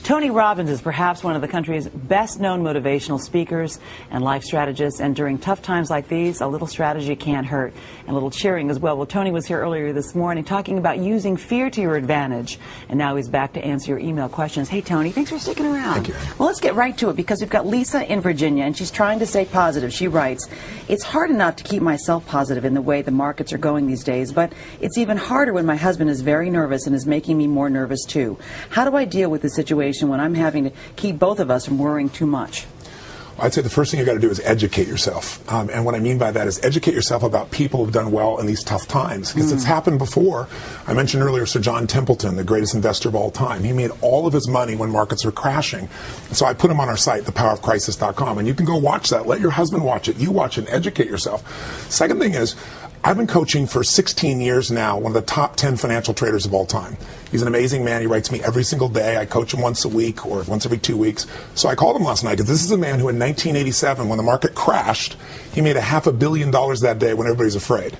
Tony Robbins is perhaps one of the country's best-known motivational speakers and life strategists, and during tough times like these, a little strategy can't hurt, and a little cheering as well. Well, Tony was here earlier this morning talking about using fear to your advantage, and now he's back to answer your email questions. Hey, Tony, thanks for sticking around. Thank you. Well, let's get right to it, because we've got Lisa in Virginia, and she's trying to stay positive. She writes, "It's hard enough to keep myself positive in the way the markets are going these days, but it's even harder when my husband is very nervous and is making me more nervous too. How do I deal with the situation when I'm having to keep both of us from worrying too much?" I'd say the first thing you got to do is educate yourself. And what I mean by that is educate yourself about people who've done well in these tough times, because it's happened before. I mentioned earlier Sir John Templeton, the greatest investor of all time. He made all of his money when markets were crashing. So I put him on our site, thepowerofcrisis.com, and you can go watch that. Let your husband watch it. You watch it and educate yourself. Second thing is, I've been coaching for 16 years now, one of the top 10 financial traders of all time. He's an amazing man. He writes me every single day. I coach him once a week or once every 2 weeks. So I called him last night because this is a man who in 1987, when the market crashed, he made $500 million that day when everybody's afraid.